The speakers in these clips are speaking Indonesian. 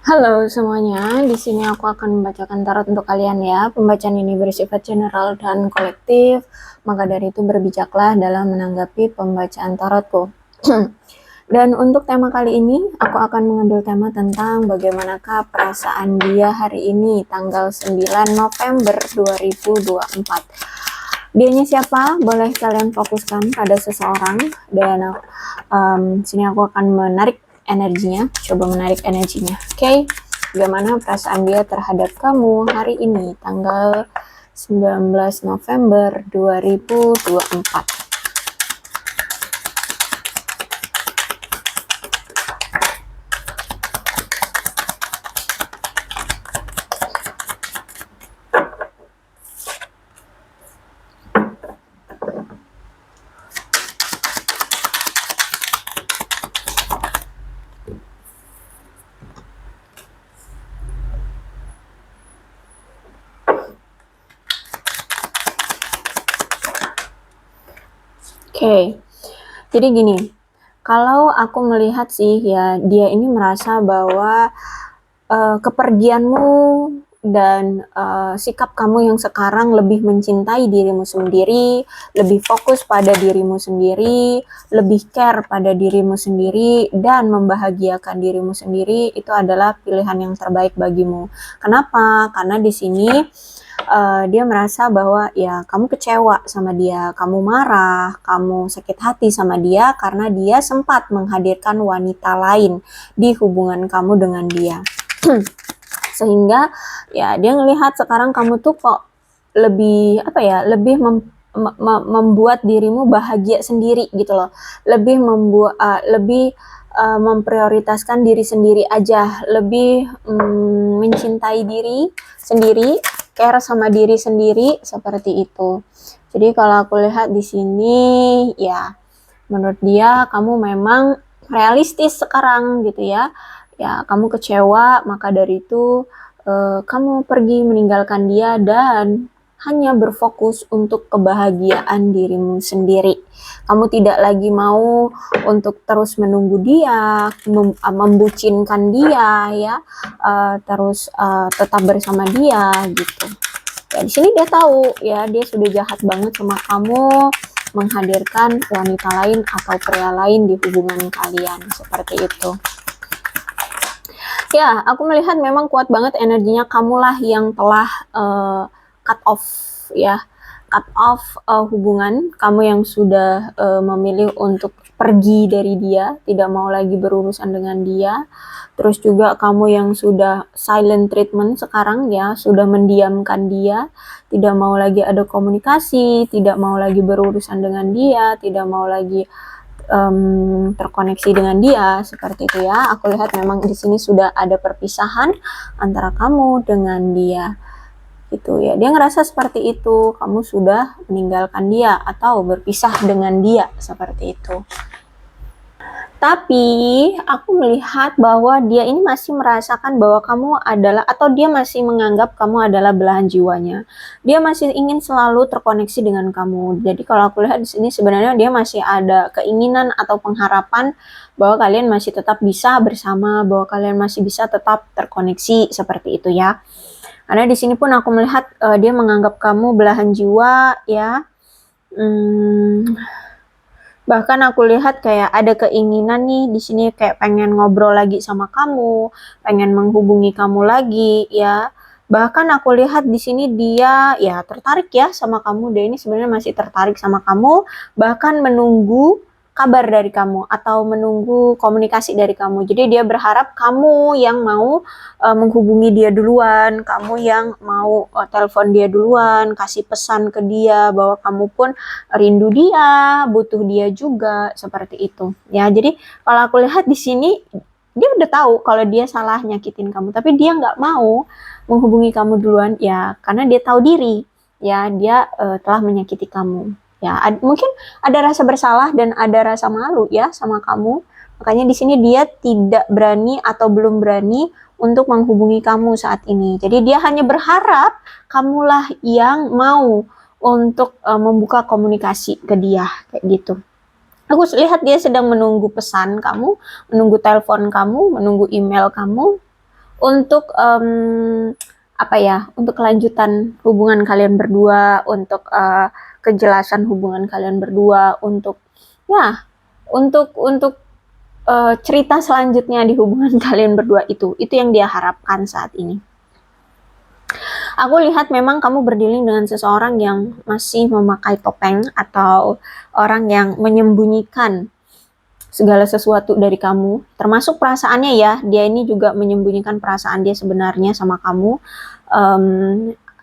Halo semuanya, di sini aku akan membacakan tarot untuk kalian ya. Pembacaan ini bersifat general dan kolektif, maka dari itu berbijaklah dalam menanggapi pembacaan tarotku. Dan untuk tema kali ini, aku akan mengambil tema tentang bagaimanakah perasaan dia hari ini, tanggal 9 November 2024. Dianya siapa? Boleh kalian fokuskan pada seseorang, dan sini aku akan menarik energinya, coba menarik energinya. Oke, bagaimana perasaan dia terhadap kamu hari ini, tanggal 19 November 2024. Oke, jadi gini, kalau aku melihat sih ya, dia ini merasa bahwa kepergianmu dan sikap kamu yang sekarang lebih mencintai dirimu sendiri, lebih fokus pada dirimu sendiri, lebih care pada dirimu sendiri, dan membahagiakan dirimu sendiri, itu adalah pilihan yang terbaik bagimu. Kenapa? Karena di sini dia merasa bahwa ya kamu kecewa sama dia, kamu marah, kamu sakit hati sama dia karena dia sempat menghadirkan wanita lain di hubungan kamu dengan dia. Sehingga ya dia ngelihat sekarang kamu tuh kok lebih lebih membuat dirimu bahagia sendiri gitu loh, lebih memprioritaskan diri sendiri aja, lebih mencintai diri sendiri, care sama diri sendiri, seperti itu. Jadi kalau aku lihat di sini ya menurut dia kamu memang realistis sekarang gitu ya. Ya, kamu kecewa, maka dari itu kamu pergi meninggalkan dia dan hanya berfokus untuk kebahagiaan dirimu sendiri. Kamu tidak lagi mau untuk terus menunggu dia, membucinkan dia ya, terus tetap bersama dia gitu. Ya di sini dia tahu ya, dia sudah jahat banget sama kamu, menghadirkan wanita lain atau pria lain di hubungan kalian, seperti itu. Ya, aku melihat memang kuat banget energinya, kamulah yang telah cut off ya, cut off hubungan, kamu yang sudah memilih untuk pergi dari dia, tidak mau lagi berurusan dengan dia. Terus juga kamu yang sudah silent treatment sekarang ya, sudah mendiamkan dia, tidak mau lagi ada komunikasi, tidak mau lagi berurusan dengan dia, tidak mau lagi terkoneksi dengan dia, seperti itu ya. Aku lihat memang di sini sudah ada perpisahan antara kamu dengan dia, gitu ya. Dia ngerasa seperti itu, kamu sudah meninggalkan dia atau berpisah dengan dia, seperti itu. Tapi aku melihat bahwa dia ini masih merasakan bahwa kamu adalah, atau dia masih menganggap kamu adalah belahan jiwanya. Dia masih ingin selalu terkoneksi dengan kamu. Jadi kalau aku lihat di sini sebenarnya dia masih ada keinginan atau pengharapan bahwa kalian masih tetap bisa bersama, bahwa kalian masih bisa tetap terkoneksi, seperti itu ya. Karena di sini pun aku melihat dia menganggap kamu belahan jiwa ya. Bahkan aku lihat kayak ada keinginan nih di sini, kayak pengen ngobrol lagi sama kamu, pengen menghubungi kamu lagi ya. Bahkan aku lihat di sini dia ya tertarik ya sama kamu. Dia ini sebenarnya masih tertarik sama kamu, bahkan menunggu kabar dari kamu atau menunggu komunikasi dari kamu. Jadi dia berharap kamu yang mau menghubungi dia duluan, kamu yang mau telepon dia duluan, kasih pesan ke dia bahwa kamu pun rindu dia, butuh dia juga, seperti itu. Ya, jadi kalau aku lihat di sini dia udah tahu kalau dia salah nyakitin kamu, tapi dia nggak mau menghubungi kamu duluan ya, karena dia tahu diri ya, dia telah menyakiti kamu. Ya, mungkin ada rasa bersalah dan ada rasa malu ya sama kamu. Makanya di sini dia tidak berani atau belum berani untuk menghubungi kamu saat ini. Jadi dia hanya berharap kamulah yang mau untuk membuka komunikasi ke dia, kayak gitu. Aku lihat dia sedang menunggu pesan kamu, menunggu telepon kamu, menunggu email kamu, untuk apa ya, untuk kelanjutan hubungan kalian berdua, untuk kejelasan hubungan kalian berdua, untuk ya, untuk cerita selanjutnya di hubungan kalian berdua itu yang dia harapkan saat ini. Aku lihat memang kamu berdealing dengan seseorang yang masih memakai topeng atau orang yang menyembunyikan segala sesuatu dari kamu, termasuk perasaannya ya. Dia ini juga menyembunyikan perasaan dia sebenarnya sama kamu.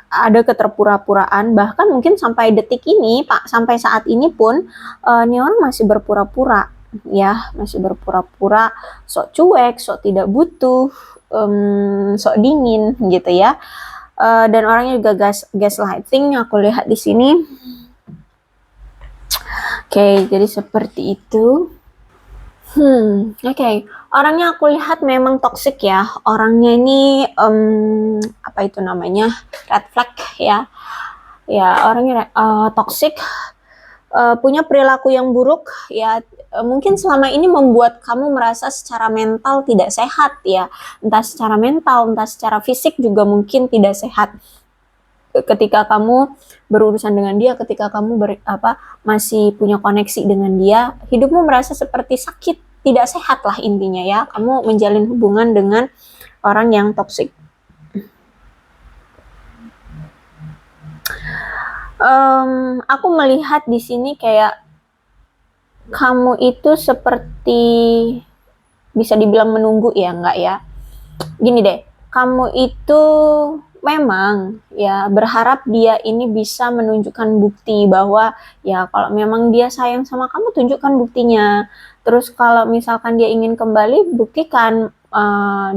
Ada keterpura-puraan, bahkan mungkin sampai detik ini, Pak, sampai saat ini pun ini orang masih berpura-pura ya, masih berpura-pura sok cuek, sok tidak butuh, sok dingin gitu ya. Dan orangnya juga gaslighting, aku lihat di sini. Oke, jadi seperti itu. Oke. Orangnya aku lihat memang toxic ya. Orangnya ini apa itu namanya? Red flag ya. Ya, orangnya toxic, punya perilaku yang buruk ya. Mungkin selama ini membuat kamu merasa secara mental tidak sehat ya. Entah secara mental, entah secara fisik juga mungkin tidak sehat. Ketika kamu berurusan dengan dia, ketika kamu masih punya koneksi dengan dia, hidupmu merasa seperti sakit, tidak sehat lah intinya ya. Kamu menjalin hubungan dengan orang yang toksik. Aku melihat di sini kayak kamu itu seperti bisa dibilang menunggu ya, enggak ya? Gini deh, kamu itu memang ya berharap dia ini bisa menunjukkan bukti bahwa ya kalau memang dia sayang sama kamu, tunjukkan buktinya. Terus kalau misalkan dia ingin kembali, buktikan.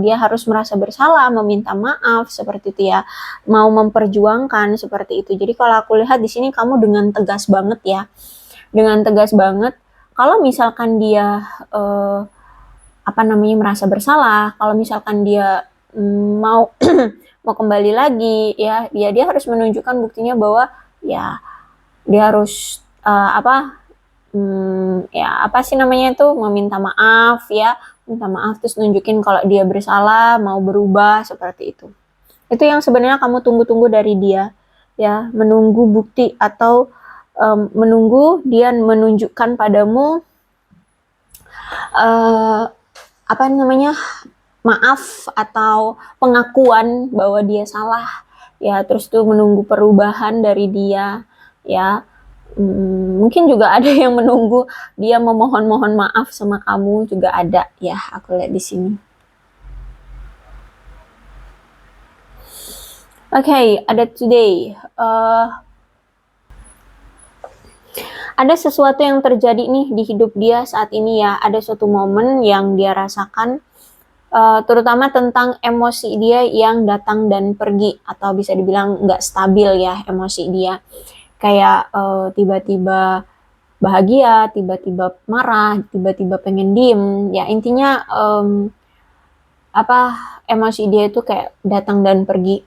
Dia harus merasa bersalah, meminta maaf seperti itu ya, mau memperjuangkan seperti itu. Jadi kalau aku lihat di sini kamu dengan tegas banget ya, dengan tegas banget. Kalau misalkan dia merasa bersalah, kalau misalkan dia mau mau kembali lagi ya, dia harus menunjukkan buktinya bahwa ya dia harus meminta maaf ya, minta maaf, terus nunjukin kalau dia bersalah, mau berubah seperti itu. Itu yang sebenarnya kamu tunggu-tunggu dari dia ya, menunggu bukti atau menunggu dia menunjukkan padamu maaf atau pengakuan bahwa dia salah ya, terus tuh menunggu perubahan dari dia ya. Mungkin juga ada yang menunggu dia memohon maaf sama kamu juga ada ya, aku lihat di sini. Oke, ada today. Ada sesuatu yang terjadi nih di hidup dia saat ini ya. Ada suatu momen yang dia rasakan, terutama tentang emosi dia yang datang dan pergi, atau bisa dibilang nggak stabil ya emosi dia. Kayak tiba-tiba bahagia, tiba-tiba marah, tiba-tiba pengen diem. Ya intinya emosi dia itu kayak datang dan pergi,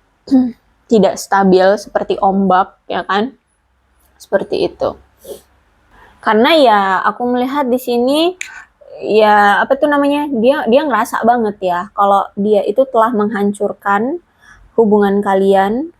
tidak stabil seperti ombak ya kan, seperti itu. Karena ya aku melihat di sini ya dia ngerasa banget ya kalau dia itu telah menghancurkan hubungan kalian,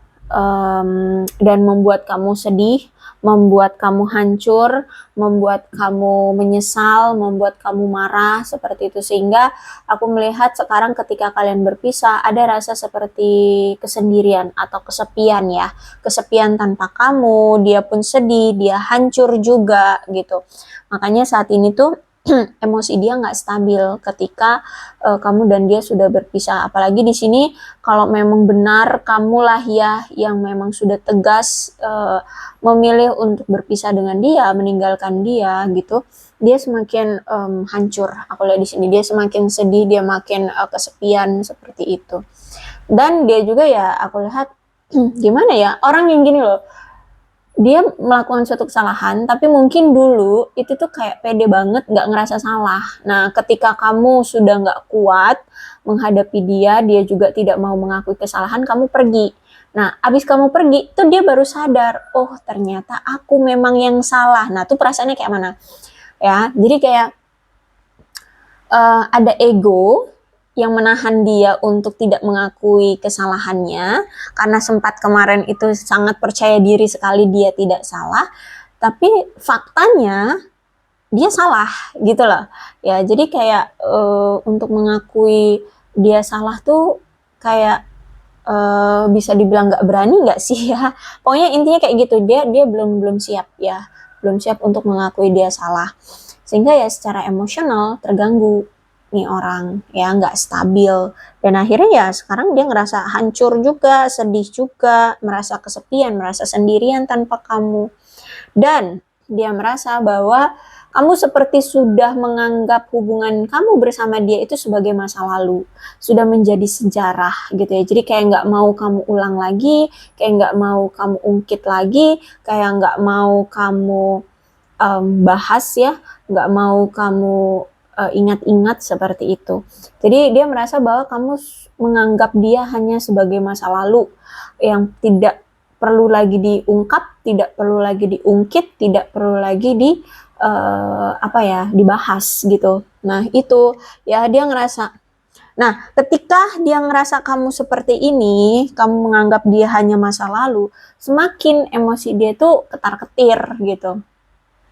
dan membuat kamu sedih, membuat kamu hancur, membuat kamu menyesal, membuat kamu marah seperti itu. Sehingga aku melihat sekarang ketika kalian berpisah ada rasa seperti kesendirian atau kesepian ya, kesepian tanpa kamu. Dia pun sedih, dia hancur juga gitu. Makanya saat ini tuh emosi dia nggak stabil ketika kamu dan dia sudah berpisah. Apalagi di sini kalau memang benar kamulah ya yang memang sudah tegas memilih untuk berpisah dengan dia, meninggalkan dia gitu, dia semakin hancur. Aku lihat di sini dia semakin sedih, dia makin kesepian seperti itu. Dan dia juga ya aku lihat gimana ya, orang yang gini loh, dia melakukan suatu kesalahan, tapi mungkin dulu itu tuh kayak pede banget, nggak ngerasa salah. Nah, ketika kamu sudah nggak kuat menghadapi dia, dia juga tidak mau mengakui kesalahan, kamu pergi. Nah, abis kamu pergi, tuh dia baru sadar, oh ternyata aku memang yang salah. Nah, tuh perasaannya kayak mana? Ya, jadi kayak ada ego, yang menahan dia untuk tidak mengakui kesalahannya, karena sempat kemarin itu sangat percaya diri sekali dia tidak salah, tapi faktanya dia salah gitu loh. Ya, jadi kayak untuk mengakui dia salah tuh kayak bisa dibilang nggak berani nggak sih ya? Pokoknya intinya kayak gitu, dia belum belum siap ya, belum siap untuk mengakui dia salah. Sehingga ya secara emosional terganggu nih orang ya, nggak stabil, dan akhirnya ya sekarang dia ngerasa hancur juga, sedih juga, merasa kesepian, merasa sendirian tanpa kamu. Dan dia merasa bahwa kamu seperti sudah menganggap hubungan kamu bersama dia itu sebagai masa lalu, sudah menjadi sejarah gitu ya. Jadi kayak nggak mau kamu ulang lagi, kayak nggak mau kamu ungkit lagi, kayak nggak mau kamu bahas ya, nggak mau kamu ingat-ingat seperti itu. Jadi dia merasa bahwa kamu menganggap dia hanya sebagai masa lalu yang tidak perlu lagi diungkap, tidak perlu lagi diungkit, tidak perlu lagi apa ya, dibahas gitu. Nah itu ya dia ngerasa. Nah ketika dia ngerasa kamu seperti ini, kamu menganggap dia hanya masa lalu, semakin emosi dia tuh ketar-ketir gitu,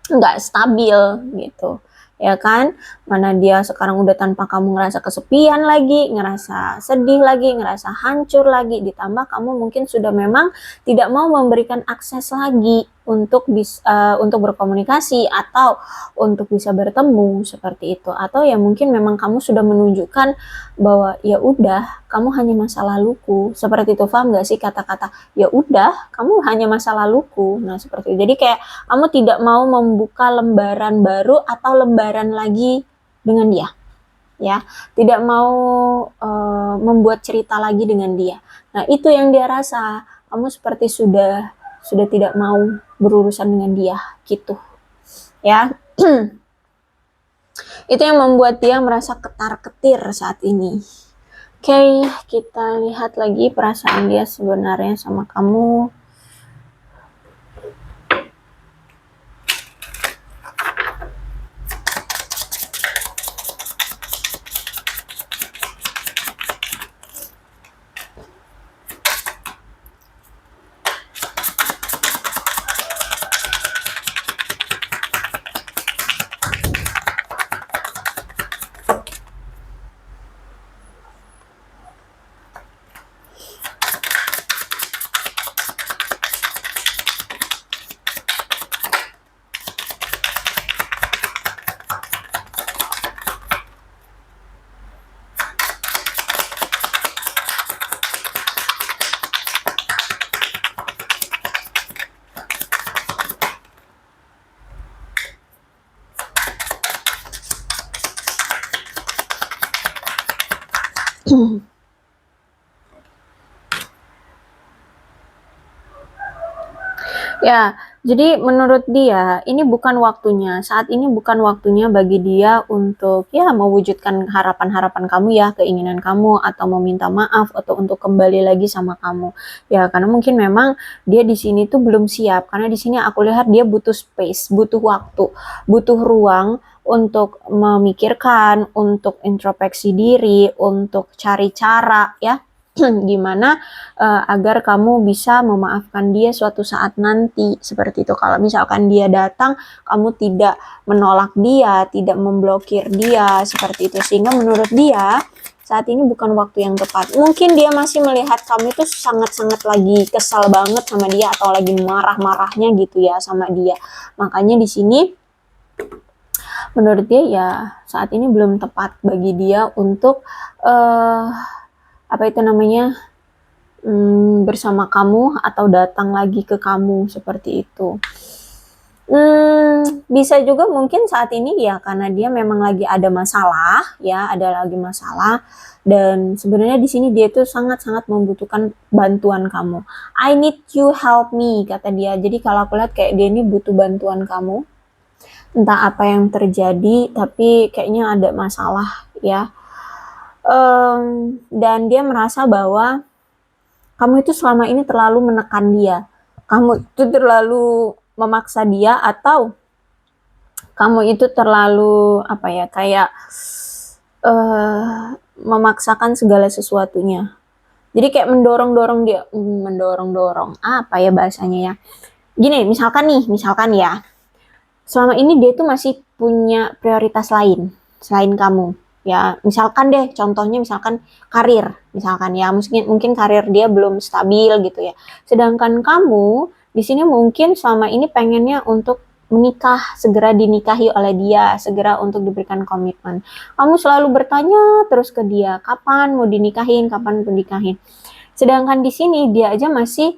nggak stabil gitu ya kan. Mana dia sekarang udah tanpa kamu ngerasa kesepian lagi, ngerasa sedih lagi, ngerasa hancur lagi, ditambah kamu mungkin sudah memang tidak mau memberikan akses lagi untuk berkomunikasi atau untuk bisa bertemu seperti itu, atau ya mungkin memang kamu sudah menunjukkan bahwa ya udah kamu hanya masa laluku seperti itu. Paham nggak sih kata-kata ya udah kamu hanya masa laluku? Nah seperti itu. Jadi kayak kamu tidak mau membuka lembaran baru atau lembaran lagi dengan dia, ya. Tidak mau membuat cerita lagi dengan dia. Nah, itu yang dia rasa. Kamu seperti sudah tidak mau berurusan dengan dia, gitu. Ya. Itu yang membuat dia merasa ketar-ketir saat ini. Oke, kita lihat lagi perasaan dia sebenarnya sama kamu. Ya, jadi menurut dia ini bukan waktunya. Saat ini bukan waktunya bagi dia untuk ya mewujudkan harapan-harapan kamu ya, keinginan kamu atau meminta maaf atau untuk kembali lagi sama kamu. Ya, karena mungkin memang dia di sini tuh belum siap. Karena di sini aku lihat dia butuh space, butuh waktu, butuh ruang untuk memikirkan, untuk introspeksi diri, untuk cari cara ya gimana agar kamu bisa memaafkan dia suatu saat nanti seperti itu. Kalau misalkan dia datang, kamu tidak menolak dia, tidak memblokir dia seperti itu, sehingga menurut dia saat ini bukan waktu yang tepat. Mungkin dia masih melihat kamu itu sangat-sangat lagi kesal banget sama dia atau lagi marah-marahnya gitu ya sama dia. Makanya di sini menurut dia ya saat ini belum tepat bagi dia untuk apa itu namanya, bersama kamu atau datang lagi ke kamu seperti itu. Bisa juga mungkin saat ini ya karena dia memang lagi ada masalah ya, ada lagi masalah, dan sebenarnya di sini dia tuh sangat-sangat membutuhkan bantuan kamu. I need you help me kata dia. Jadi kalau aku lihat kayak dia ini butuh bantuan kamu. Entah apa yang terjadi tapi kayaknya ada masalah ya. Dan dia merasa bahwa kamu itu selama ini terlalu menekan dia, kamu itu terlalu memaksa dia, atau kamu itu terlalu apa ya, kayak memaksakan segala sesuatunya. Jadi kayak mendorong-dorong dia, mendorong-dorong, apa ya bahasanya ya. Gini, misalkan ya, selama ini dia tuh masih punya prioritas lain selain kamu. Ya, misalkan deh, contohnya misalkan karir, misalkan ya, mungkin karir dia belum stabil gitu ya. Sedangkan kamu di sini mungkin selama ini pengennya untuk menikah, segera dinikahi oleh dia, segera untuk diberikan komitmen. Kamu selalu bertanya terus ke dia, kapan mau dinikahin, kapan mau dinikahin. Sedangkan di sini dia aja masih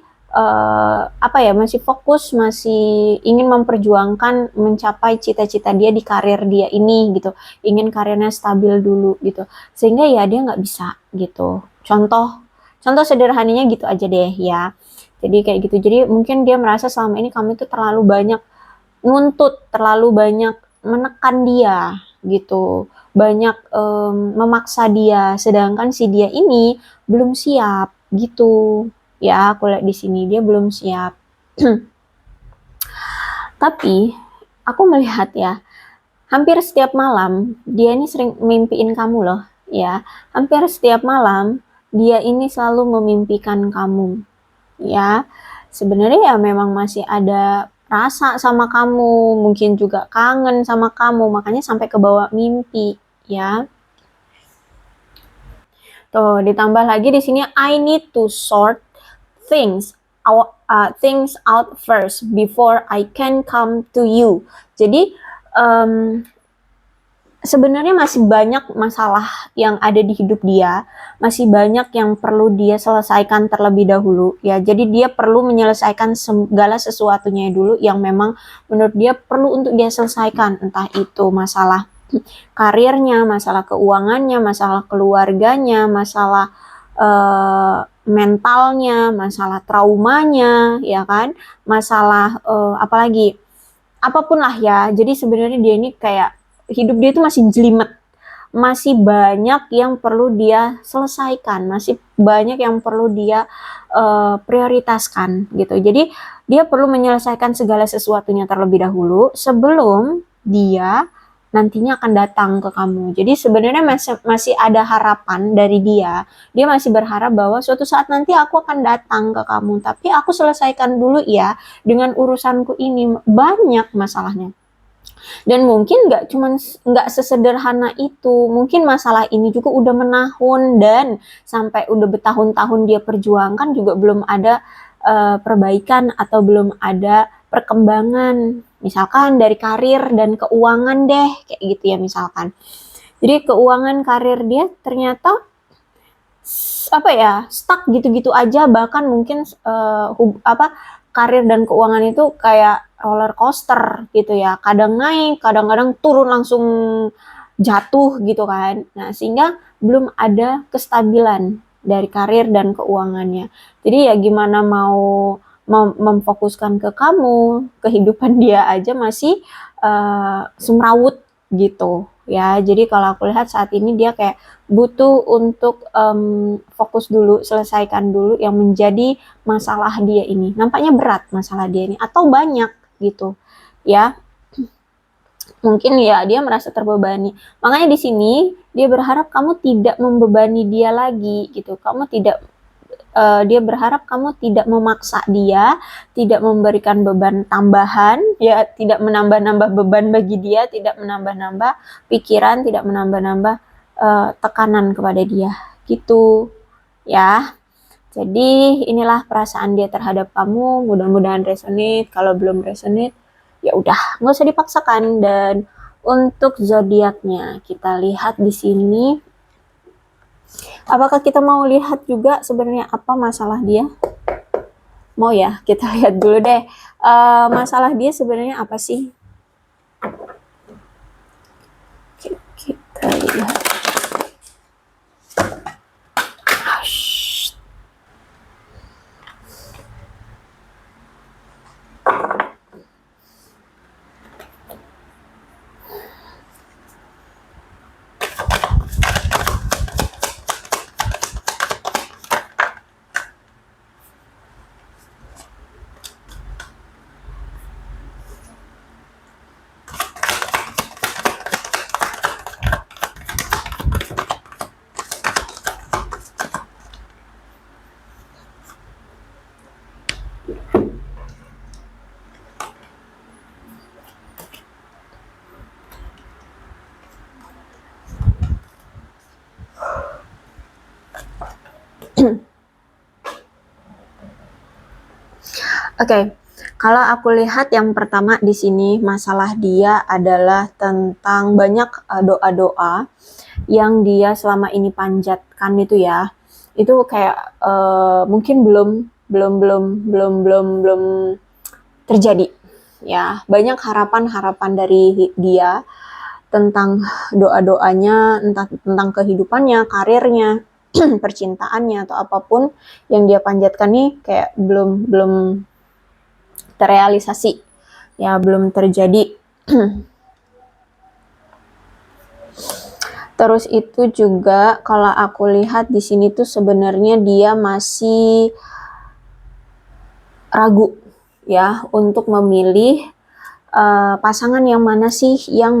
masih fokus, masih ingin memperjuangkan mencapai cita-cita dia di karir dia ini gitu, ingin karirnya stabil dulu gitu, sehingga ya dia nggak bisa gitu. Contoh sederhananya gitu aja deh ya. Jadi kayak gitu. Jadi mungkin dia merasa selama ini kamu itu terlalu banyak nuntut, terlalu banyak menekan dia gitu, banyak memaksa dia, sedangkan si dia ini belum siap gitu. Ya, aku lihat di sini dia belum siap. Tapi aku melihat ya, hampir setiap malam dia ini sering mimpiin kamu loh, ya. Hampir setiap malam dia ini selalu memimpikan kamu, ya. Sebenarnya ya memang masih ada rasa sama kamu, mungkin juga kangen sama kamu, makanya sampai ke bawah mimpi, ya. Tuh, ditambah lagi di sini I need to sort things out first before I can come to you. Jadi sebenarnya masih banyak masalah yang ada di hidup dia, masih banyak yang perlu dia selesaikan terlebih dahulu ya. Jadi dia perlu menyelesaikan segala sesuatunya dulu yang memang menurut dia perlu untuk dia selesaikan, entah itu masalah karirnya, masalah keuangannya, masalah keluarganya, masalah mentalnya, masalah traumanya, ya kan, masalah apalagi, apapun lah ya. Jadi sebenarnya dia ini kayak hidup dia itu masih jelimet, masih banyak yang perlu dia selesaikan, masih banyak yang perlu dia prioritaskan gitu. Jadi dia perlu menyelesaikan segala sesuatunya terlebih dahulu sebelum dia nantinya akan datang ke kamu. Jadi sebenarnya masih ada harapan dari dia. Dia masih berharap bahwa suatu saat nanti aku akan datang ke kamu, tapi aku selesaikan dulu ya dengan urusanku ini, banyak masalahnya. Dan mungkin nggak sesederhana itu, mungkin masalah ini juga udah menahun dan sampai udah bertahun-tahun dia perjuangkan juga belum ada perbaikan atau belum ada perkembangan, misalkan dari karir dan keuangan deh, kayak gitu ya misalkan. Jadi keuangan karir dia ternyata stuck gitu-gitu aja, bahkan mungkin karir dan keuangan itu kayak roller coaster gitu ya, kadang naik, kadang-kadang turun langsung jatuh gitu kan. Nah, sehingga belum ada kestabilan dari karir dan keuangannya. Jadi ya gimana mau memfokuskan ke kamu, kehidupan dia aja masih semrawut gitu ya. Jadi kalau aku lihat saat ini dia kayak butuh untuk fokus dulu, selesaikan dulu yang menjadi masalah dia ini. Nampaknya berat masalah dia ini atau banyak gitu ya. Mungkin ya dia merasa terbebani. Makanya di sini dia berharap kamu tidak membebani dia lagi gitu. Dia berharap kamu tidak memaksa dia, tidak memberikan beban tambahan, ya tidak menambah-nambah beban bagi dia, tidak menambah-nambah pikiran, tidak menambah-nambah tekanan kepada dia, gitu ya. Jadi inilah perasaan dia terhadap kamu. Mudah-mudahan resonate. Kalau belum resonate, ya udah nggak usah dipaksakan. Dan untuk zodiaknya kita lihat di sini. Apakah kita mau lihat juga sebenarnya apa masalah dia? Mau ya, kita lihat dulu deh. Masalah dia sebenarnya apa sih? Kita lihat. Oke, kalau aku lihat yang pertama di sini masalah dia adalah tentang banyak doa-doa yang dia selama ini panjatkan itu ya. Itu kayak mungkin belum terjadi ya. Banyak harapan-harapan dari dia tentang doa-doanya, entah tentang kehidupannya, karirnya, percintaannya atau apapun yang dia panjatkan nih kayak belum belum terrealisasi ya, belum terjadi. Terus itu juga kalau aku lihat di sini tuh sebenarnya dia masih ragu ya untuk memilih pasangan yang mana sih yang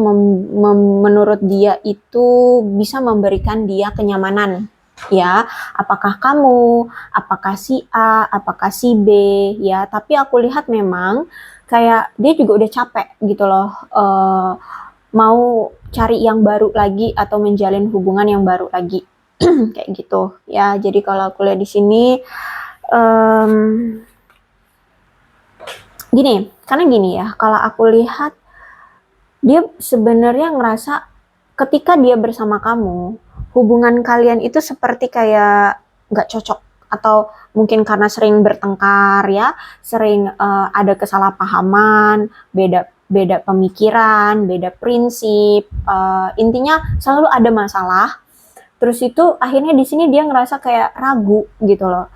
menurut dia itu bisa memberikan dia kenyamanan ya, apakah kamu, apakah si A, apakah si B ya. Tapi aku lihat memang kayak dia juga udah capek gitu loh, mau cari yang baru lagi atau menjalin hubungan yang baru lagi. Kayak gitu ya. Jadi kalau aku lihat di sini um, karena gini ya, kalau aku lihat dia sebenarnya ngerasa ketika dia bersama kamu, hubungan kalian itu seperti kayak nggak cocok, atau mungkin karena sering bertengkar ya, sering ada kesalahpahaman, beda pemikiran, beda prinsip, intinya selalu ada masalah. Terus itu akhirnya di sini dia ngerasa kayak ragu gitu loh.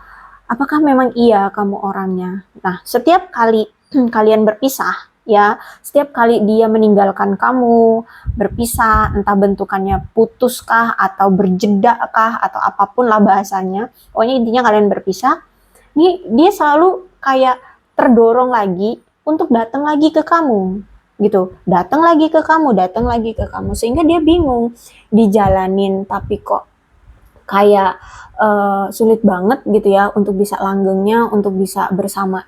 Apakah memang iya kamu orangnya? Nah, setiap kali kalian berpisah, ya, setiap kali dia meninggalkan kamu, berpisah, entah bentukannya putuskah atau berjedakah atau apapun lah bahasanya, pokoknya intinya kalian berpisah, nih dia selalu kayak terdorong lagi untuk datang lagi ke kamu, gitu, datang lagi ke kamu, sehingga dia bingung dijalanin tapi kok kayak sulit banget gitu ya untuk bisa langgengnya, untuk bisa bersama-sama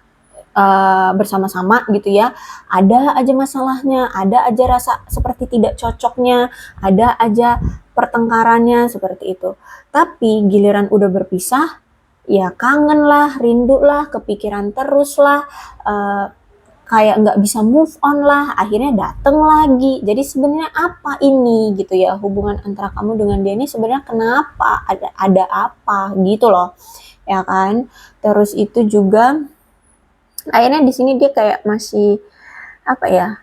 gitu ya. Ada aja masalahnya, ada aja rasa seperti tidak cocoknya, ada aja pertengkarannya seperti itu. Tapi giliran udah berpisah, ya kangen lah, rindu lah, kepikiran terus lah, kayak nggak bisa move on lah, akhirnya dateng lagi. Jadi sebenarnya apa ini gitu ya, hubungan antara kamu dengan dia ini sebenarnya kenapa, ada apa gitu loh ya kan. Terus itu juga akhirnya di sini dia kayak masih apa ya,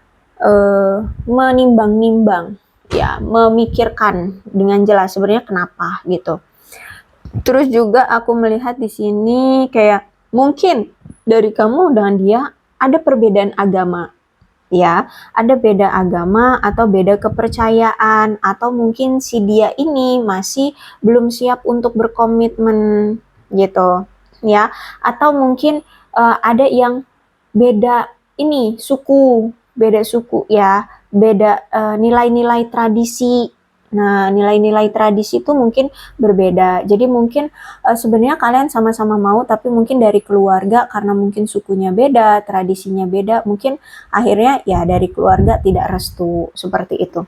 menimbang-nimbang ya, memikirkan dengan jelas sebenarnya kenapa gitu. Terus juga aku melihat di sini kayak mungkin dari kamu dengan dia ada perbedaan agama ya, ada beda agama atau beda kepercayaan, atau mungkin si dia ini masih belum siap untuk berkomitmen gitu ya, atau mungkin ada yang beda ini beda suku ya, beda nilai-nilai tradisi. Nah, nilai-nilai tradisi itu mungkin berbeda. Jadi mungkin sebenarnya kalian sama-sama mau, tapi mungkin dari keluarga karena mungkin sukunya beda, tradisinya beda, mungkin akhirnya ya dari keluarga tidak restu seperti itu.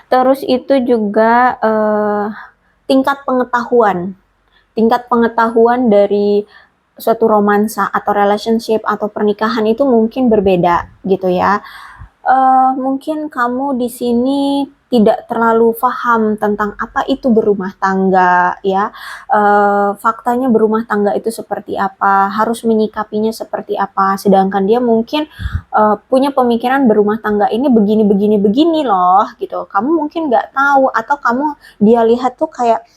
Terus itu juga tingkat pengetahuan dari suatu romansa atau relationship atau pernikahan itu mungkin berbeda gitu ya. Mungkin kamu di sini tidak terlalu paham tentang apa itu berumah tangga ya. Faktanya berumah tangga itu seperti apa, harus menyikapinya seperti apa. Sedangkan dia mungkin punya pemikiran berumah tangga ini begini loh gitu. Kamu mungkin nggak tahu, atau dia lihat tuh kayak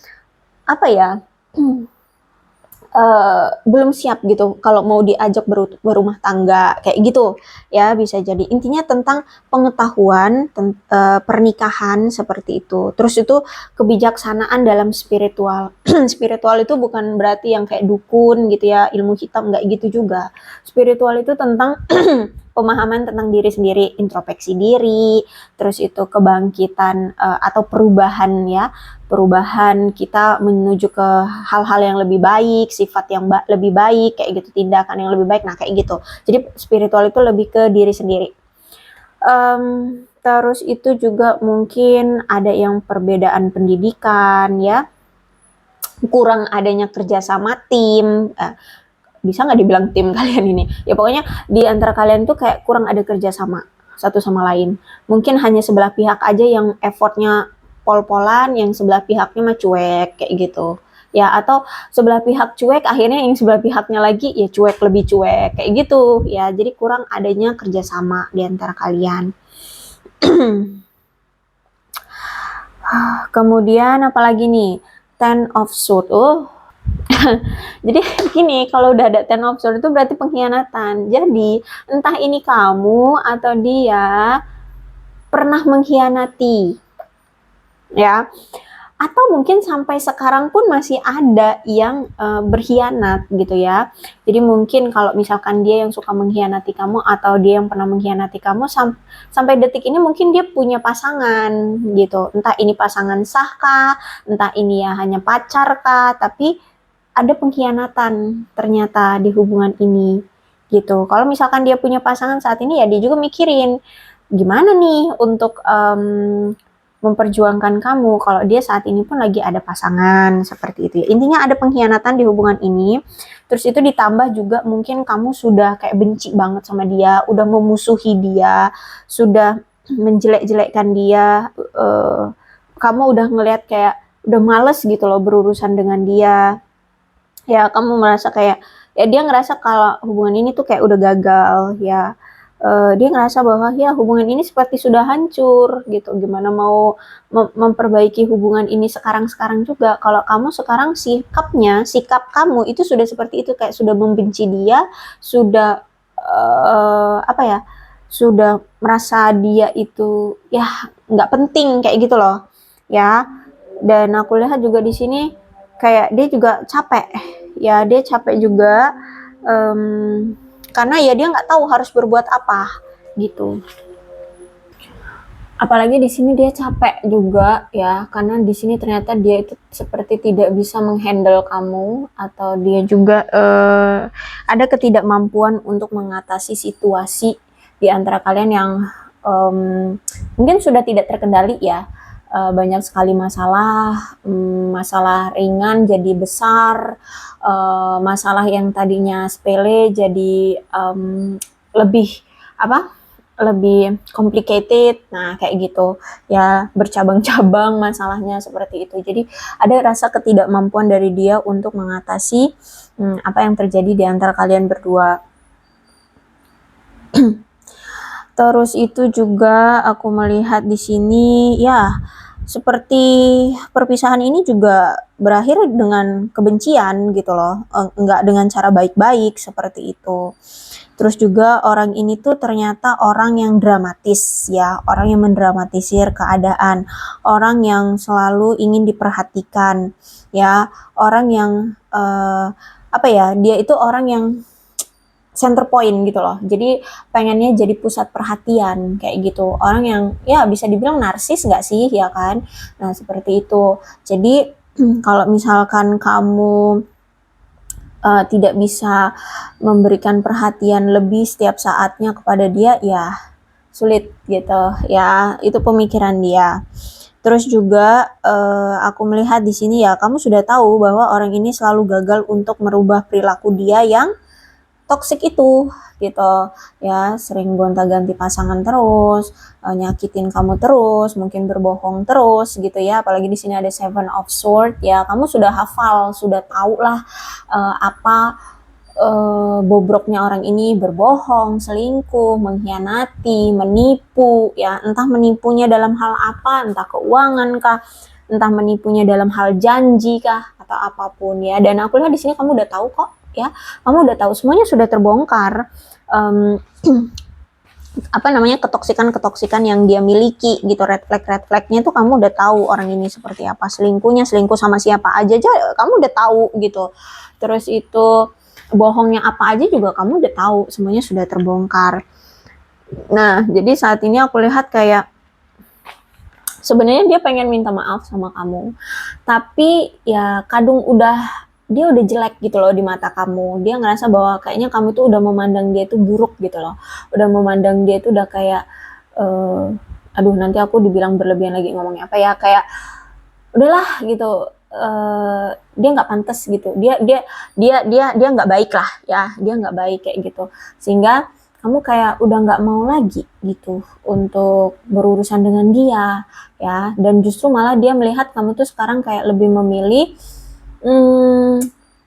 apa ya? Belum siap gitu kalau mau diajak berumah tangga kayak gitu ya, bisa jadi. Intinya tentang pengetahuan pernikahan seperti itu. Terus itu kebijaksanaan dalam spiritual. Spiritual itu bukan berarti yang kayak dukun gitu ya, ilmu hitam, nggak gitu juga. Spiritual itu tentang pemahaman tentang diri sendiri, introspeksi diri, terus itu kebangkitan atau perubahan kita menuju ke hal-hal yang lebih baik, sifat yang lebih baik kayak gitu, tindakan yang lebih baik, nah kayak gitu. Jadi spiritual itu lebih ke diri sendiri. Terus itu juga mungkin ada yang perbedaan pendidikan ya, kurang adanya kerjasama tim, bisa nggak dibilang tim kalian ini? Ya pokoknya di antara kalian tuh kayak kurang ada kerjasama satu sama lain. Mungkin hanya sebelah pihak aja yang effortnya pol-polan, yang sebelah pihaknya mah cuek kayak gitu. Ya atau sebelah pihak cuek, akhirnya yang sebelah pihaknya lagi ya cuek lebih cuek kayak gitu. Ya jadi kurang adanya kerjasama di antara kalian. Kemudian apalagi nih? Ten of Swords. Jadi gini, kalau udah ada ten of swords itu berarti pengkhianatan. Jadi entah ini kamu atau dia pernah mengkhianati, ya. Atau mungkin sampai sekarang pun masih ada yang berkhianat gitu ya. Jadi mungkin kalau misalkan dia yang suka mengkhianati kamu atau dia yang pernah mengkhianati kamu sampai detik ini mungkin dia punya pasangan gitu. Entah ini pasangan sah kah, entah ini ya hanya pacar kah, tapi ada pengkhianatan ternyata di hubungan ini gitu. Kalau misalkan dia punya pasangan saat ini ya dia juga mikirin gimana nih untuk memperjuangkan kamu kalau dia saat ini pun lagi ada pasangan seperti itu ya. Intinya ada pengkhianatan di hubungan ini. Terus itu ditambah juga mungkin kamu sudah kayak benci banget sama dia, udah memusuhi dia, sudah menjelek-jelekkan dia, kamu udah ngelihat kayak udah males gitu loh berurusan dengan dia. Ya kamu merasa kayak ya dia ngerasa kalau hubungan ini tuh kayak udah gagal ya. Dia ngerasa bahwa ya hubungan ini seperti sudah hancur gitu. Gimana mau memperbaiki hubungan ini sekarang-sekarang juga kalau kamu sekarang sikap kamu itu sudah seperti itu, kayak sudah membenci dia, sudah apa ya? Sudah merasa dia itu ya nggak penting kayak gitu loh. Ya. Dan aku lihat juga di sini kayak dia juga capek ya, dia capek juga karena ya dia nggak tahu harus berbuat apa gitu. Apalagi di sini dia capek juga ya, karena di sini ternyata dia itu seperti tidak bisa menghandle kamu, atau dia juga ada ketidakmampuan untuk mengatasi situasi di antara kalian yang mungkin sudah tidak terkendali ya. Banyak sekali masalah, masalah ringan jadi besar, masalah yang tadinya sepele jadi lebih apa? Lebih complicated. Nah, kayak gitu. Ya, bercabang-cabang masalahnya seperti itu. Jadi, ada rasa ketidakmampuan dari dia untuk mengatasi apa yang terjadi di antara kalian berdua. Terus itu juga aku melihat di sini ya seperti perpisahan ini juga berakhir dengan kebencian gitu loh, enggak dengan cara baik-baik seperti itu. Terus juga orang ini tuh ternyata orang yang dramatis ya, orang yang mendramatisir keadaan, orang yang selalu ingin diperhatikan ya, orang yang apa ya, dia itu orang yang center point gitu loh. Jadi pengennya jadi pusat perhatian kayak gitu. Orang yang ya bisa dibilang narsis nggak sih ya kan? Nah seperti itu. Jadi kalau misalkan kamu tidak bisa memberikan perhatian lebih setiap saatnya kepada dia, ya sulit gitu ya. Itu pemikiran dia. Terus juga aku melihat di sini ya, kamu sudah tahu bahwa orang ini selalu gagal untuk merubah perilaku dia yang toksik itu gitu ya, sering gonta-ganti pasangan terus, nyakitin kamu terus, mungkin berbohong terus gitu ya. Apalagi di sini ada Seven of Swords ya, kamu sudah hafal, sudah tahu lah apa bobroknya orang ini, berbohong, selingkuh, mengkhianati, menipu ya, entah menipunya dalam hal apa, entah keuangan kah, entah menipunya dalam hal janji kah atau apapun ya. Dan aku lihat di sini kamu udah tahu kok ya, kamu udah tahu semuanya sudah terbongkar. Apa namanya, ketoksikan yang dia miliki gitu, red flagnya itu kamu udah tahu orang ini seperti apa, selingkuh sama siapa aja kamu udah tahu gitu. Terus itu bohongnya apa aja juga kamu udah tahu, semuanya sudah terbongkar. Nah jadi saat ini aku lihat kayak sebenarnya dia pengen minta maaf sama kamu, tapi ya kadung dia udah jelek gitu loh di mata kamu. Dia ngerasa bahwa kayaknya kamu tuh udah memandang dia itu buruk gitu loh. Udah memandang dia itu udah kayak aduh nanti aku dibilang berlebihan lagi ngomongnya apa ya, kayak udahlah gitu. dia nggak pantas gitu, dia nggak baik lah ya, dia nggak baik kayak gitu, sehingga kamu kayak udah nggak mau lagi gitu untuk berurusan dengan dia ya, dan justru malah dia melihat kamu tuh sekarang kayak lebih memilih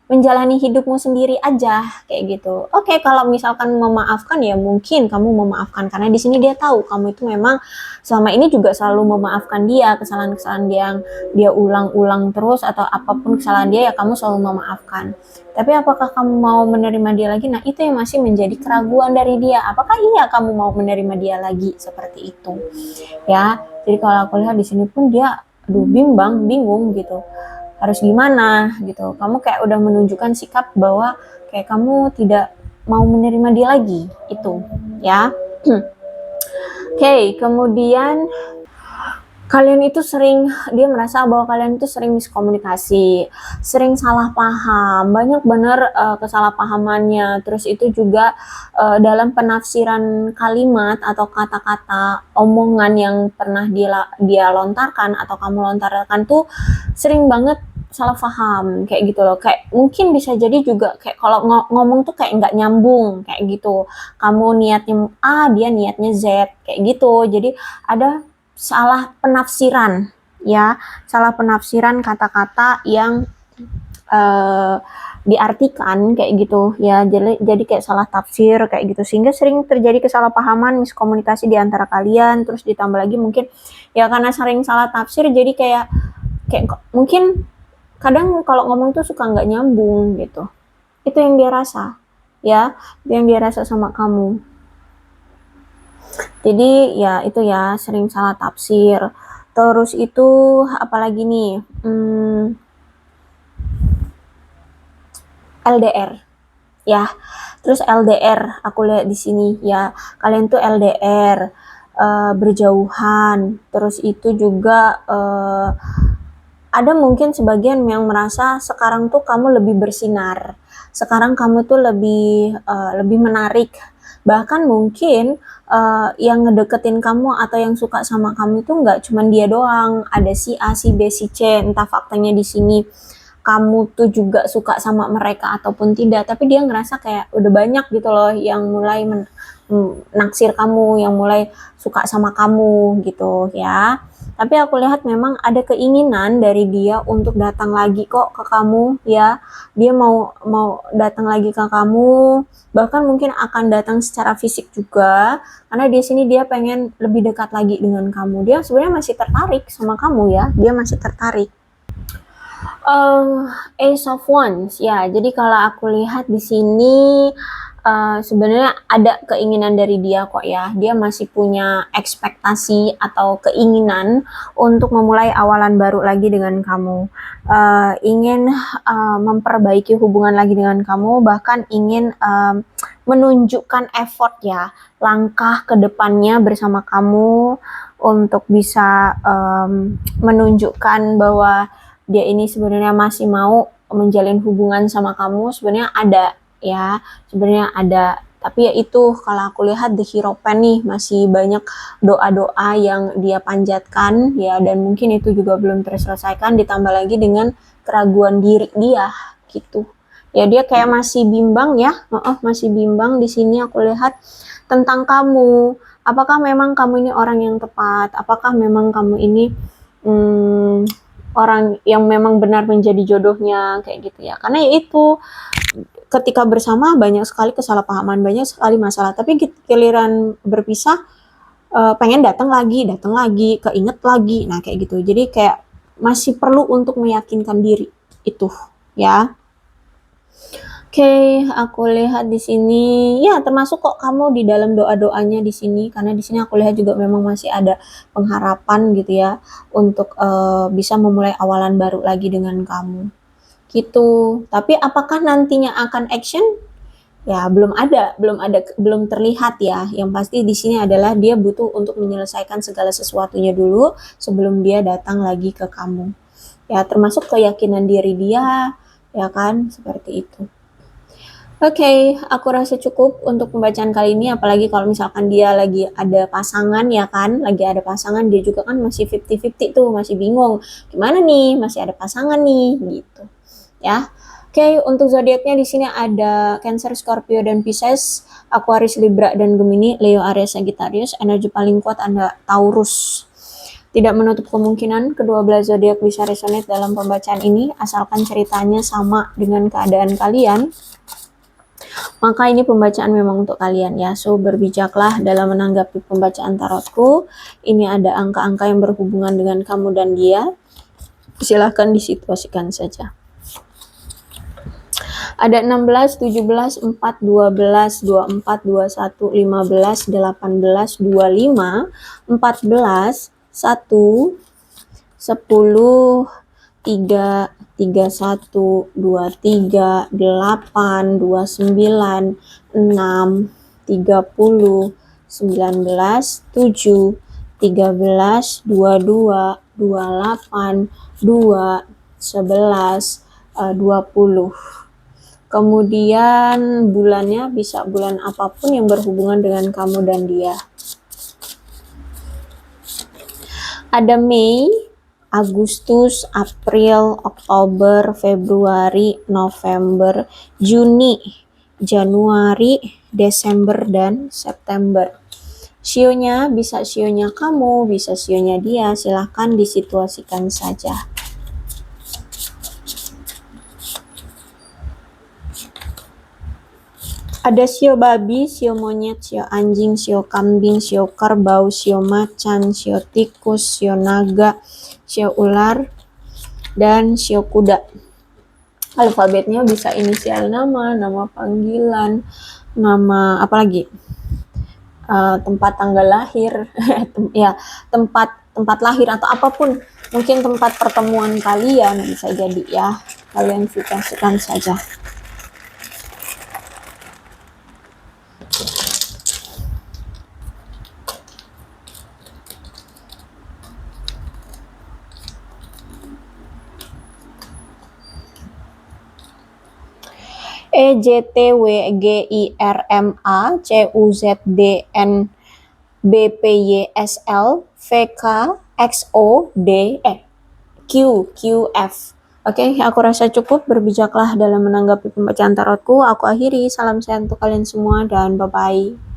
menjalani hidupmu sendiri aja kayak gitu. Oke, kalau misalkan memaafkan ya mungkin kamu memaafkan karena di sini dia tahu kamu itu memang selama ini juga selalu memaafkan dia, kesalahan-kesalahan dia yang dia ulang-ulang terus atau apapun kesalahan dia ya kamu selalu memaafkan. Tapi apakah kamu mau menerima dia lagi? Nah, itu yang masih menjadi keraguan dari dia. Apakah iya kamu mau menerima dia lagi seperti itu? Ya. Jadi kalau aku lihat di sini pun dia bingung gitu, harus gimana gitu. Kamu kayak udah menunjukkan sikap bahwa kayak kamu tidak mau menerima dia lagi itu ya. Oke, kemudian kalian itu dia merasa bahwa kalian itu sering miskomunikasi, sering salah paham, banyak bener kesalahpahamannya. Terus itu juga dalam penafsiran kalimat atau kata-kata omongan yang pernah dia lontarkan atau kamu lontarkan tuh sering banget salah paham kayak gitu loh. Kayak mungkin bisa jadi juga kayak kalau ngomong tuh kayak nggak nyambung kayak gitu. Kamu niatnya A, dia niatnya Z kayak gitu. Jadi ada salah penafsiran ya, salah penafsiran kata-kata yang diartikan kayak gitu ya, jadi kayak salah tafsir kayak gitu, sehingga sering terjadi kesalahpahaman, miskomunikasi di antara kalian. Terus ditambah lagi mungkin ya karena sering salah tafsir jadi kayak mungkin kadang kalau ngomong tuh suka nggak nyambung gitu. Itu yang dia rasa ya, yang dia rasa sama kamu. Jadi ya itu ya, sering salah tafsir. Terus itu apalagi nih, LDR ya. Terus LDR aku lihat di sini ya, kalian tuh LDR, berjauhan. Terus itu juga ada mungkin sebagian yang merasa sekarang tuh kamu lebih bersinar, sekarang kamu tuh lebih menarik. Bahkan mungkin yang ngedeketin kamu atau yang suka sama kamu itu nggak cuma dia doang, ada si A, si B, si C. Entah faktanya di sini kamu tuh juga suka sama mereka ataupun tidak, tapi dia ngerasa kayak udah banyak gitu loh yang mulai naksir kamu, yang mulai suka sama kamu gitu ya. Tapi aku lihat memang ada keinginan dari dia untuk datang lagi kok ke kamu ya. Dia mau datang lagi ke kamu, bahkan mungkin akan datang secara fisik juga, karena di sini dia pengen lebih dekat lagi dengan kamu. Dia sebenarnya masih tertarik sama kamu ya, dia masih tertarik. Ace of Wands ya. Jadi kalau aku lihat di sini sebenarnya ada keinginan dari dia kok ya. Dia masih punya ekspektasi atau keinginan untuk memulai awalan baru lagi dengan kamu. Ingin memperbaiki hubungan lagi dengan kamu, bahkan ingin menunjukkan effort ya, langkah ke depannya bersama kamu untuk bisa menunjukkan bahwa dia ini sebenarnya masih mau menjalin hubungan sama kamu. Sebenarnya ada ya, sebenarnya ada. Tapi ya itu, kalau aku lihat The Hierophant nih masih banyak doa-doa yang dia panjatkan ya, dan mungkin itu juga belum terselesaikan, ditambah lagi dengan keraguan diri dia gitu. Ya dia kayak masih bimbang ya, masih bimbang di sini aku lihat tentang kamu. Apakah memang kamu ini orang yang tepat? Apakah memang kamu ini orang yang memang benar menjadi jodohnya kayak gitu ya. Karena itu ketika bersama banyak sekali kesalahpahaman, banyak sekali masalah, tapi giliran berpisah pengen datang lagi, keinget lagi. Nah kayak gitu. Jadi kayak masih perlu untuk meyakinkan diri itu ya. Oke, aku lihat di sini ya, termasuk kok kamu di dalam doa-doanya di sini, karena di sini aku lihat juga memang masih ada pengharapan gitu ya untuk bisa memulai awalan baru lagi dengan kamu gitu. Tapi apakah nantinya akan action? Ya belum terlihat ya. Yang pasti di sini adalah dia butuh untuk menyelesaikan segala sesuatunya dulu sebelum dia datang lagi ke kamu ya, termasuk keyakinan diri dia ya kan, seperti itu. Oke, aku rasa cukup untuk pembacaan kali ini, apalagi kalau misalkan dia lagi ada pasangan ya kan, lagi ada pasangan, dia juga kan masih 50-50 tuh, masih bingung, gimana nih, masih ada pasangan nih, gitu. ya. Oke, untuk zodiaknya di sini ada Cancer, Scorpio, dan Pisces, Aquarius, Libra, dan Gemini, Leo, Aries, Sagittarius. Energi paling kuat Anda Taurus. Tidak menutup kemungkinan kedua belah zodiak bisa resonate dalam pembacaan ini, asalkan ceritanya sama dengan keadaan kalian. Maka ini pembacaan memang untuk kalian ya. So, berbijaklah dalam menanggapi pembacaan tarotku. Ini ada angka-angka yang berhubungan dengan kamu dan dia. Silahkan disituasikan saja. Ada 16, 17, 4, 12, 24, 21, 15, 18, 25, 14, 1, 10, 3, 31, 23, 8, 29, 6, 30, 19, 7, 13, 22, 28, 2, 11, 20. Kemudian bulannya bisa bulan apapun yang berhubungan dengan kamu dan dia. Ada Mei, Agustus, April, Oktober, Februari, November, Juni, Januari, Desember, dan September. Sionya bisa sionya kamu, bisa sionya dia, silahkan disituasikan saja. Ada sio babi, sio monyet, sio anjing, sio kambing, sio kerbau, sio macan, sio tikus, sio naga, sio ular, dan sio kuda. Alfabetnya bisa inisial nama, nama panggilan, nama apa lagi? Tempat tanggal lahir, ya tempat lahir atau apapun, mungkin tempat pertemuan kalian bisa jadi ya. Kalian situasikan saja. EJTWGIRMA CUZDNBPYSL VK XODQF. Oke, aku rasa cukup. Berbijaklah dalam menanggapi pembacaan tarotku. Aku akhiri. Salam sehat untuk kalian semua dan bye-bye.